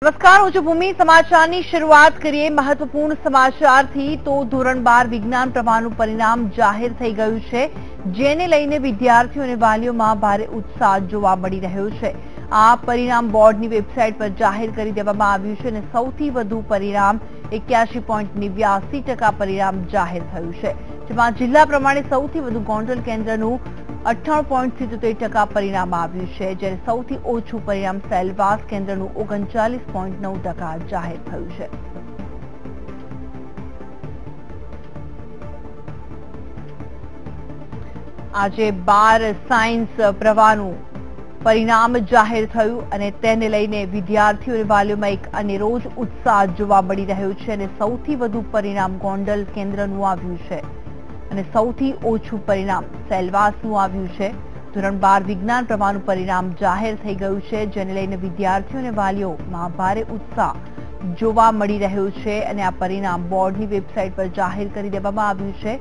નમસ્કાર, હું છું ભૂમિ. સમાચારની શરૂઆત કરીએ મહત્વપૂર્ણ સમાચારથી. તો ધોરણ 12 વિજ્ઞાન પ્રવાહનું પરિણામ જાહેર થઈ ગયું છે, જેને લઈને વિદ્યાર્થીઓ અને વાલીઓમાં ભારે ઉત્સાહ જોવા મળી રહ્યો છે. આ પરિણામ બોર્ડની વેબસાઇટ પર જાહેર કરી દેવામાં આવ્યું છે અને સૌથી વધુ પરિણામ 81.89% પરિણામ જાહેર થયું છે, જેમાં જિલ્લા પ્રમાણે સૌથી વધુ ગોંડલ કેન્દ્રનું 98.77% પરિણામ આવ્યું છે, જ્યારે સૌથી ઓછું પરિણામ સેલવાસ કેન્દ્રનું 39.9% જાહેર થયું છે. આજે 12 સાયન્સ પ્રવાહનું પરિણામ જાહેર થયું અને તેને લઈને વિદ્યાર્થીઓ અને વાલીઓમાં એક અનેરો જ ઉત્સાહ જોવા મળી રહ્યો છે અને સૌથી વધુ પરિણામ ગોંડલ કેન્દ્રનું આવ્યું છે અને સૌથી ઓછું પરિણામ સેલવાસનું આવ્યું છે. ધોરણ 12 વિજ્ઞાન પ્રવાહનું પરિણામ જાહેર થઈ ગયું છે, જેને લઈને વિદ્યાર્થીઓ અને વાલીઓમાં ભારે ઉત્સાહ જોવા મળી રહ્યો છે અને આ પરિણામ બોર્ડની વેબસાઇટ પર જાહેર કરી દેવામાં આવ્યું છે.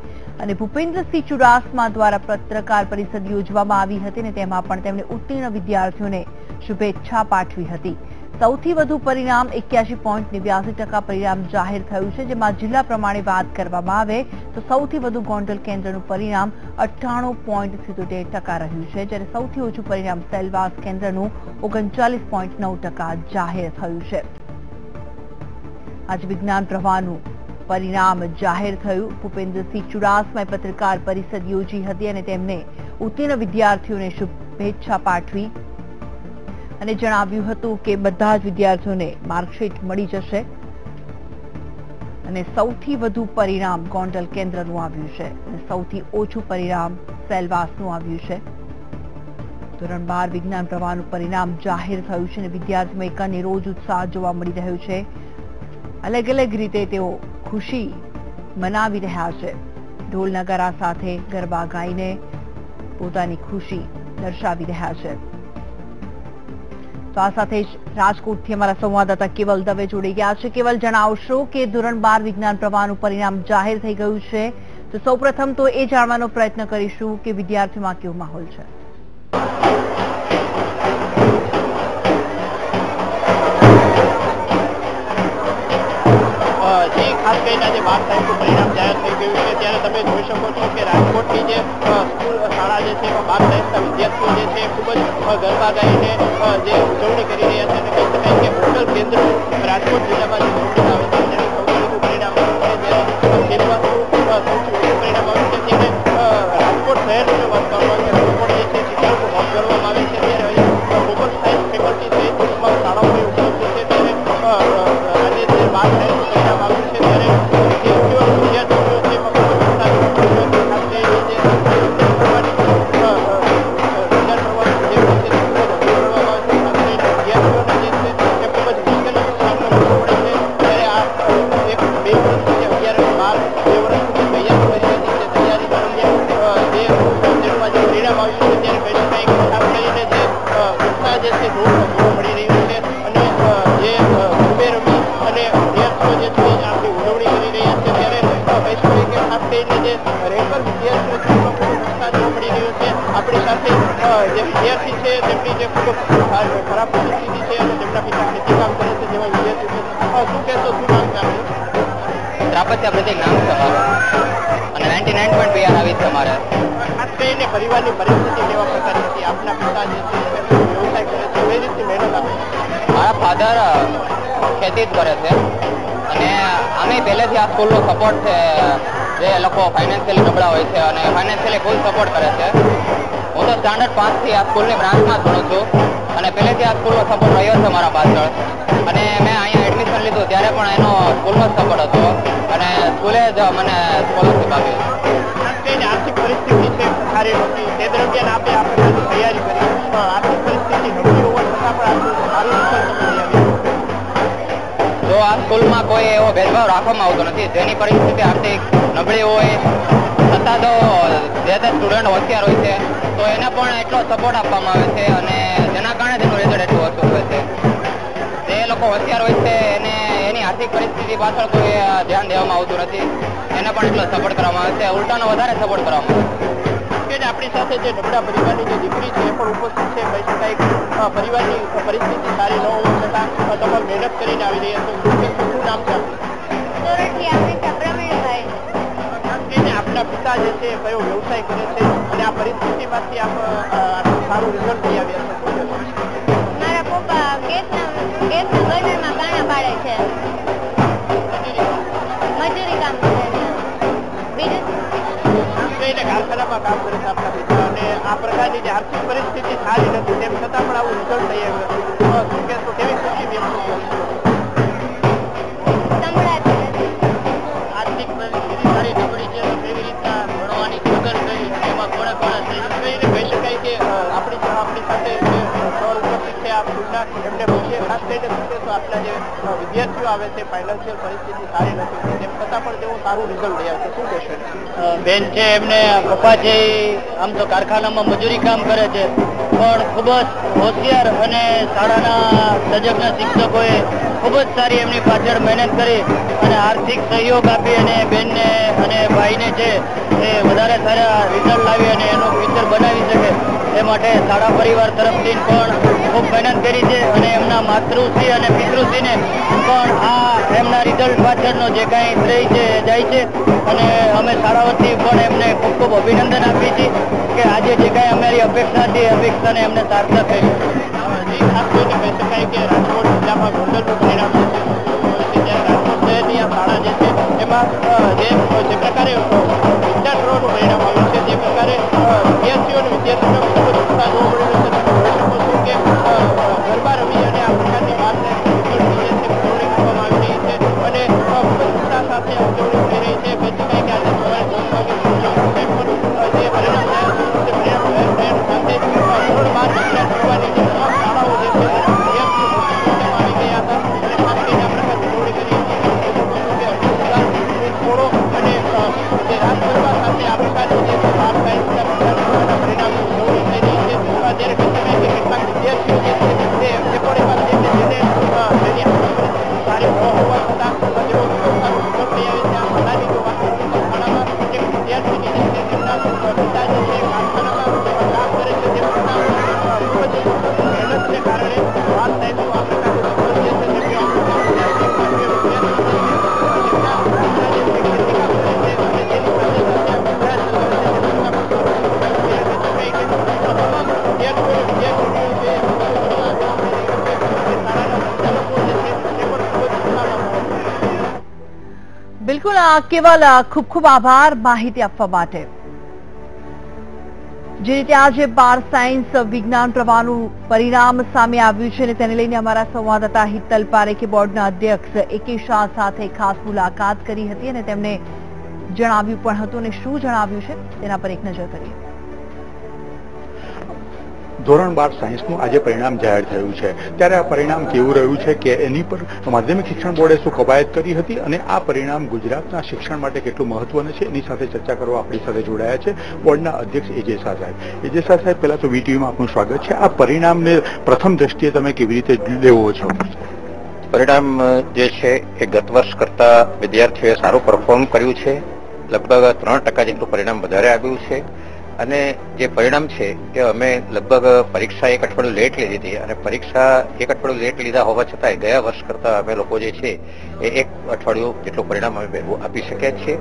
અને ભૂપેન્દ્રસિંહ ચુડાસમા દ્વારા પત્રકાર પરિષદ યોજવામાં આવી હતી અને તેમાં પણ તેમણે ઉત્તીર્ણ વિદ્યાર્થીઓને શુભેચ્છા પાઠવી હતી. સૌથી વધુ પરિણામ 81.89% પરિણામ જાહેર થયું છે, જેમાં જિલ્લા પ્રમાણે વાત કરવામાં આવે તો સૌથી વધુ ગોંડલ કેન્દ્રનું પરિણામ 98.77% રહ્યું છે, જ્યારે સૌથી ઓછું પરિણામ સેલવાસ કેન્દ્રનું 39.9% જાહેર થયું છે. આજે વિજ્ઞાન પ્રવાહનું પરિણામ જાહેર થયું. ભૂપેન્દ્રસિંહ ચુડાસમાએ પત્રકાર પરિષદ યોજી હતી અને તેમને ઉત્તીર્ણ વિદ્યાર્થીઓને શુભેચ્છા પાઠવી અને જણાવ્યું હતું કે બધા જ વિદ્યાર્થીઓને માર્કશીટ મળી જશે અને સૌથી વધુ પરિણામ ગોંડલ કેન્દ્રનું આવ્યું છે અને સૌથી ઓછું પરિણામ સેલવાસનું આવ્યું છે. ધોરણ 12 વિજ્ઞાન પ્રવાહનું પરિણામ જાહેર થયું છે અને વિદ્યાર્થીઓમાં એક અનેરો જ ઉત્સાહ જોવા મળી રહ્યો છે. અલગ અલગ રીતે તેઓ ખુશી મનાવી રહ્યા છે. ઢોલ નગારા સાથે ગરબા ગાઈને પોતાની ખુશી દર્શાવી રહ્યા છે. તો આ સાથે જ રાજકોટથી અમારા સંવાદદાતા કેવલ દવે જોડી ગયા છે. કેવલ, જણાવશો કે ધોરણ 12 વિજ્ઞાન પ્રવાહનું પરિણામ જાહેર થઈ ગયું છે, તો સૌપ્રથમ તો એ જાણવાનો પ્રયત્ન કરીશું કે વિદ્યાર્થીઓમાં કેવો માહોલ છે. ખાસ કરીને આજે 12 સાયન્સનું પરિણામ જાહેર થઈ ગયું છે, ત્યારે તમે જોઈ શકો છો કે રાજકોટની જે સ્કૂલ શાળા જે છે એમાં 12 સાયન્સના વિદ્યાર્થીઓ જે છે ખૂબ જ ગરબા ગાઈને જે ઉજવણી કરી રહ્યા છે અને કહી શકાય કે ગોંડલ કેન્દ્ર રાજકોટ જિલ્લામાં જે ઉજવણી આવે છે તેનું સૌથી વધુ પરિણામ આવ્યું છે, જ્યારે સેલવાસનું સૌથી ઓછું પરિણામ આવ્યું છે. ત્યારે રાજકોટ શહેરની જો વાત કરવામાં આવે તો રાજકોટ જે છે શિક્ષણનું હોબ ગણવામાં આવે છે, ત્યારે અહીં કોમર્સ સાયન્સ ફેકલ્ટી સહિત તમામ શાળાઓની ઉપલબ્ધ છે. ત્યારે આજે જે 12 સાયન્સનું પરિણામ આવ્યું છે ત્યારે વિદ્યાર્થીઓ છે વિદ્યાર્થી છે તેમની જે ખૂબ ખરાબ પરિસ્થિતિ છે અને તેમના પિતા ખેતી કામ કરે છે જેવા વિદ્યાર્થીઓ છે. શું કહેશો, શું નામ છે આપનું? ત્રાપત્યા પ્રતિક નામ છે મારું અને 99.2 આવી છે મારે. ખાસ કરીને પરિવારની પરિસ્થિતિ કેવા પ્રકારની હતી? આપના પિતા જે છે વ્યવસાય કરે છે, કઈ રીતની મહેનત આપે? મારા ફાધર ખેતી જ કરે છે અને અમે પહેલેથી આ સ્કૂલનો સપોર્ટ છે. જે લોકો ફાઇનાન્શિયલી નબળા હોય છે અને ફાઇનાન્શિયલી ફૂલ સપોર્ટ કરે છે. હું તો સ્ટાન્ડર્ડ 5 થી આ સ્કૂલની બ્રાન્ચમાં જ ભણું છું અને પહેલેથી આ સ્કૂલનો સપોર્ટ રહ્યો છે મારા પાછળ. અને મેં અહીંયા એડમિશન લીધું ત્યારે પણ એનો સ્કૂલનો જ સપોર્ટ હતો અને સ્કૂલે જ મને સ્કોલરશીપ આપી. ખાસ કરીને આર્થિક પરિસ્થિતિ છે સારી નહોતી, તે દરમિયાન આપણે આ પ્રકારની તૈયારી કરી, પણ આર્થિક પરિસ્થિતિ નબળી હોવા છતાં પણ આટલું સારું રિઝલ્ટ તમે લઈ આવ્યા. તો આ સ્કૂલમાં કોઈ એવો ભેદભાવ રાખવામાં આવતો નથી. જેની પરિસ્થિતિ આર્થિક નબળી હોય છતાં તો જે તે સ્ટુડન્ટ હોશિયાર હોય છે તો એને પણ એટલો સપોર્ટ આપવામાં આવે છે અને જેના કારણે તેનું રિઝલ્ટ એટલું ઓછું હોય છે. જે લોકો હોશિયાર હોય છે એને એની આર્થિક પરિસ્થિતિ પાછળ કોઈ ધ્યાન દેવામાં આવતું નથી, એને પણ એટલો સપોર્ટ કરવામાં આવે છે, ઉલટાનો વધારે સપોર્ટ કરવામાં આવે છે. કે આપણી સાથે જે નબળા પરિવારની જે દીકરી છે એ પણ ઉપસ્થિત છે. કહી શકાય કે પરિવારની પરિસ્થિતિ સારી ન હોવા છતાં તમામ મહેનત કરીને આવી રહ્યા છો. શું નામ છે આપના પિતા જે છે કયો વ્યવસાય કરે છે અને આ પરિસ્થિતિમાંથી આપ સારું રિઝલ્ટ લઈ આવ્યા છે? મારા પપ્પા ગેસના બર્નરમાં કાણા પાડે છે, મજૂરી કામ કરે છે. બીજું કારખાનામાં કામ કરે છે આપણા પિતા, અને આ પ્રકારની જે આર્થિક પરિસ્થિતિ સારી નથી તેમ છતાં પણ આવું રિઝલ્ટ લઈ આવ્યું હતું. શું કહેશો, કેવી ખુશી વ્યક્ત કરશો? આર્થિક પરિસ્થિતિ સારી નબળી છે, કેવી રીતના ભણવાની ખબર કઈ એમાં કોને કહી શકાય કે આપણી સાથે જે સવાલ ઉપસ્થિત છે આ સ્કૂલના એમને પૂછીએ. ખાસ કરીને શું કહેશો, આપણા જે વિદ્યાર્થીઓ આવે છે ફાઇનાન્શિયલ પરિસ્થિતિ સારી નથી તેમ છતાં પણ તેઓ સારું રિઝલ્ટ લઈ આવે છે, શું કહેશો? બેન છે એમને પપ્પા છે આમ તો કારખાનામાં મજૂરી કામ કરે છે, પણ ખૂબ જ હોશિયાર અને શાળાના તજજ્ઞ શિક્ષકોએ ખૂબ જ સારી એમની પાછળ મહેનત કરી અને આર્થિક સહયોગ આપી અને બેનને અને ભાઈને છે એ વધારે સારા રિઝલ્ટ લાવી અને એનું ફ્યુચર બનાવી શકે એ માટે શાળા પરિવાર તરફથી પણ ખૂબ મહેનત કરી છે. અને એમના માતૃશ્રી અને પિતૃશ્રીને પણ આ એમના રિઝલ્ટ પાછળનો જે કાંઈ શ્રેય છે એ જાય છે. અને અમે શાળા વતી પણ એમને ખૂબ ખૂબ અભિનંદન આપીએ છીએ કે આજે જે કાંઈ અમારી અપેક્ષા હતી એ અપેક્ષાને એમને સાર્થક કરી. ખાસ કરીને કહી શકાય કે રાજકોટ જિલ્લામાં ગોંડલનું પરિણામ છે, ત્યારે રાજકોટ શહેરની આ શાળા જે છે એમાં જે પ્રકારે વિદ્યાર્થીઓનું પરિણામ આવ્યું છે તે પ્રકારે વિદ્યાર્થીઓ અને વિદ્યાર્થીઓને ખૂબ જ ઉત્સાહ જોવા મળી રહ્યો છે. તમે જોઈ શકો છો કે ગરબા રમી અને આ પ્રકારની વાતને ઉજવણી જે છે ઉજવણી કરવામાં આવી રહી છે અને ખૂબ જ ઉત્સાહ સાથે ઉજવણી થઈ રહી છે. કહી શકાય કે આજે સવારે 10 વાગે જે પરિણામ જાહેર થયું તે પરિણામ જાહેર થયા સાથે ધોરણ 12 વિદ્યાર્થી હોવાની જે તમામ શાળાઓ જે છે વિદ્યાર્થીઓ મોટી સંખ્યામાં આવી ગયા હતા અને ખાસ કરીને આ પ્રકારની ઉજવણી કરી હતી. થોડો અને જે રાસ ગરબા સાથે આ પ્રકારની જે છે 12 સાયન્સના વિદ્યાર્થીઓના પરિણામની ઉજવણી થઈ રહી છે. ત્યારે કહી શકાય કે કેટલાક વિદ્યાર્થીઓ જે છે તે પણ એવા છે કે જેની આર્થિક પરિસ્થિતિ સારી ન હોવા છતાં તેઓ ખૂબ સારું રિઝલ્ટ લઈ આવે છે. આ શાળાની જો વાત કરું તો શાળામાં એક વિદ્યાર્થીની જે છે તેમના પિતા જે છે કારખાનામાં કામ કરે છે તેમ છતાં ખૂબ જ મહેનતને કારણે 12 સાયન્સનું આ પ્રકારનું સફળ જે છે તેમને બિલકુલ કેવલ ખૂબ ખૂબ આભાર માહિતી આપવા માટે. જે રીતે આજે 12 સાયન્સ વિજ્ઞાન પ્રવાહનું પરિણામ સામે આવ્યું છે અને તેને લઈને અમારા સંવાદદાતા હિતલ પારેખે બોર્ડના અધ્યક્ષ એકે શાહ સાથે ખાસ મુલાકાત કરી હતી અને તેમને જણાવ્યું પણ હતું અને શું જણાવ્યું છે તેના પર એક નજર કરીએ. ધોરણ 12 સાયન્સનું આજે પરિણામ જાહેર થયું છે, ત્યારે આ પરિણામ કેવું રહ્યું છે કે એની પર માધ્યમિક શિક્ષણ બોર્ડે શું કવાયત કરી હતી અને આ પરિણામ ગુજરાતના શિક્ષણ માટે કેટલું મહત્વનું છે એની સાથે ચર્ચા કરવા આપણી સાથે જોડાયા છે બોર્ડના અધ્યક્ષ એજે શાહ સાહેબ. એજે શાહ સાહેબ, પહેલા તો વીટીવીમાં આપનું સ્વાગત છે. આ પરિણામને પ્રથમ દ્રષ્ટિએ તમે કેવી રીતે લેવો છો? પરિણામ જે છે એ ગત વર્ષ કરતા વિદ્યાર્થીઓએ સારું પરફોર્મ કર્યું છે. લગભગ 3% જેટલું પરિણામ વધારે આવ્યું છે અને જે પરિણામ છે એ અમે લગભગ પરીક્ષા 1 અઠવાડિયું લેટ લીધી હતી અને પરીક્ષા 1 અઠવાડિયું લેટ લીધા હોવા છતાં ગયા વર્ષ કરતા અમે લોકો જે છે એ 1 અઠવાડિયું જેટલું પરિણામ અમે વહેલું આપી શક્યા છીએ.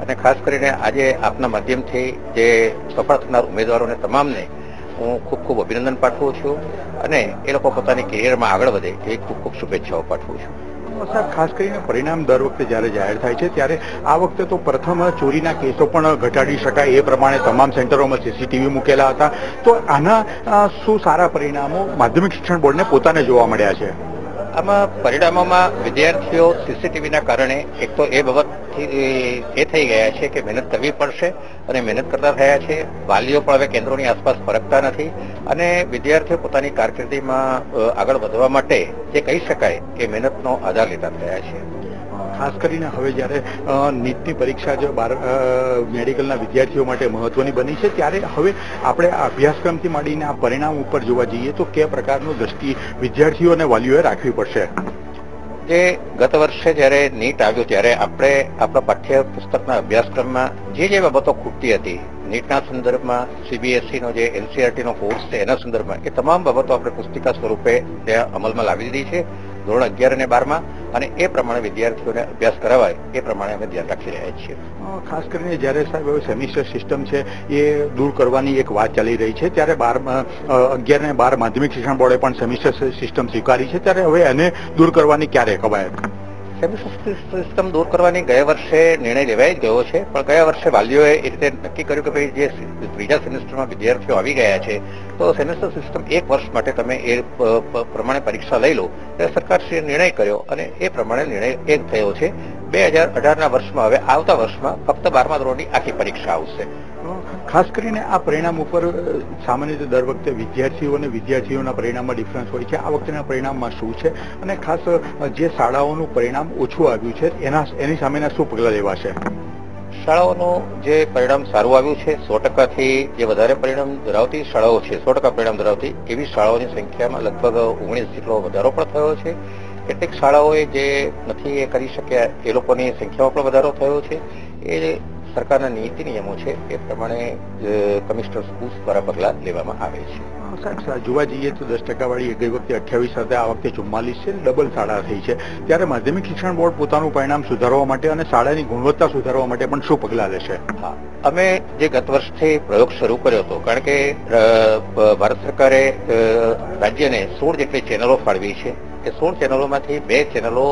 અને ખાસ કરીને આજે આપના માધ્યમથી જે સફળ થનાર ઉમેદવારોને તમામને હું ખૂબ ખૂબ અભિનંદન પાઠવું છું અને એ લોકો પોતાની કેરિયરમાં આગળ વધે એ ખૂબ ખૂબ શુભેચ્છાઓ પાઠવું છું. સાહેબ, ખાસ કરીને પરિણામ દર વખતે જ્યારે જાહેર થાય છે ત્યારે આ વખતે તો પ્રથમ ચોરીના કેસો પણ ઘટાડી શકાય એ પ્રમાણે તમામ સેન્ટરોમાં સીસીટીવી મૂકેલા હતા. તો આના શું સારા પરિણામો માધ્યમિક શિક્ષણ બોર્ડને પોતાને જોવા મળ્યા છે? આમાં પરિણામોમાં વિદ્યાર્થીઓ સીસીટીવીના કારણે એક તો એ બાબતથી એ થઈ ગયા છે કે મહેનત કરવી પડશે અને મહેનત કરતા થયા છે. વાલીઓ પણ હવે કેન્દ્રોની આસપાસ ફરકતા નથી અને વિદ્યાર્થીઓ પોતાની કારકિર્દીમાં આગળ વધવા માટે જે કહી શકાય કે મહેનતનો આધાર લેતા થયા છે. ખાસ કરીને હવે જ્યારે નીટની પરીક્ષા જો મેડિકલના વિદ્યાર્થીઓ માટે મહત્વની બની છે ત્યારે હવે આપણે આ અભ્યાસક્રમથી માંડીને આ પરિણામ ઉપર જોવા જઈએ તો કયા પ્રકારનું દ્રષ્ટિ વિદ્યાર્થીઓ અને વાલીઓએ રાખવી પડશે? જે ગત વર્ષે જ્યારે નીટ આવ્યું ત્યારે આપણે આપણા પાઠ્ય પુસ્તકના અભ્યાસક્રમમાં જે બાબતો ખૂટતી હતી, નીટના સંદર્ભમાં CBSE નો જે NCERT નો કોર્સ છે એના સંદર્ભમાં એ તમામ બાબતો આપણે પુસ્તિકા સ્વરૂપે ત્યાં અમલમાં લાવી દીધી છે ધોરણ 11 અને 12માં, અને એ પ્રમાણે વિદ્યાર્થીઓને અભ્યાસ કરાવાય એ પ્રમાણે અમે ધ્યાન રાખી રહ્યા છીએ. ખાસ કરીને જ્યારે સાહેબ હવે સેમિસ્ટર સિસ્ટમ છે એ દૂર કરવાની એક વાત ચાલી રહી છે, ત્યારે 11 અને 12 માધ્યમિક શિક્ષણ બોર્ડે પણ સેમિસ્ટર સિસ્ટમ સ્વીકારી છે, ત્યારે હવે એને દૂર કરવાની ક્યારે કવાયત? સેમિસ્ટર સિસ્ટમ દૂર કરવાની ગયા વર્ષે નિર્ણય લેવાઈ ગયો છે, પણ ગયા વર્ષે વાલીઓએ એ રીતે નક્કી કર્યું કે ભાઈ જે ત્રીજા સેમિસ્ટરમાં વિદ્યાર્થીઓ આવી ગયા છે તો સેમિસ્ટર સિસ્ટમ 1 વર્ષ માટે તમે એ પ્રમાણે પરીક્ષા લઈ લો. ત્યારે સરકારશ્રીએ નિર્ણય કર્યો અને એ પ્રમાણે નિર્ણય એક થયો છે. 2018ના વર્ષમાં હવે આવતા વર્ષમાં ફક્ત 12મા ધોરણની આખી પરીક્ષા આવશે. ખાસ કરીને આ પરિણામ ઉપર સામાન્ય રીતે દર વખતે વિદ્યાર્થીઓ અને વિદ્યાર્થીઓના પરિણામમાં ડિફરન્સ હોય છે. આ વખતેના પરિણામમાં શું છે, અને ખાસ જે શાળાઓનું પરિણામ ઓછું આવ્યું છે એની સામેના શું પગલાં લેવાશે? શાળાઓનું જે પરિણામ સારું આવ્યું છે, 100%થી જે વધારે પરિણામ ધરાવતી શાળાઓ છે, 100% પરિણામ ધરાવતી એવી શાળાઓની સંખ્યામાં લગભગ 19 જેટલો વધારો પણ થયો છે. કેટલીક શાળાઓએ જે નથી એ કરી શક્યા એ લોકોની સંખ્યામાં પણ વધારો થયો છે. એ સરકારના નીતિ નિયમો છે એ પ્રમાણે કમિશનર સ્કૂલ્સ દ્વારા પગલાં લેવામાં આવે છે. સાહેબ, જોવા જઈએ તો 10% વાળી ગઈ વખતે 28 હતા, આ વખતે 44 છે, ડબલ શાળા થઈ છે. ત્યારે માધ્યમિક શિક્ષણ બોર્ડ પોતાનું પરિણામ સુધારવા માટે અને શાળાની ગુણવત્તા સુધારવા માટે પણ શું પગલાં લેશે? અમે જે ગત વર્ષથી પ્રયોગ શરૂ કર્યો હતો, કારણ કે ભારત સરકારે રાજ્યને 16 જેટલી ચેનલો ફાળવી છે. એ 16 ચેનલોમાંથી 2 ચેનલો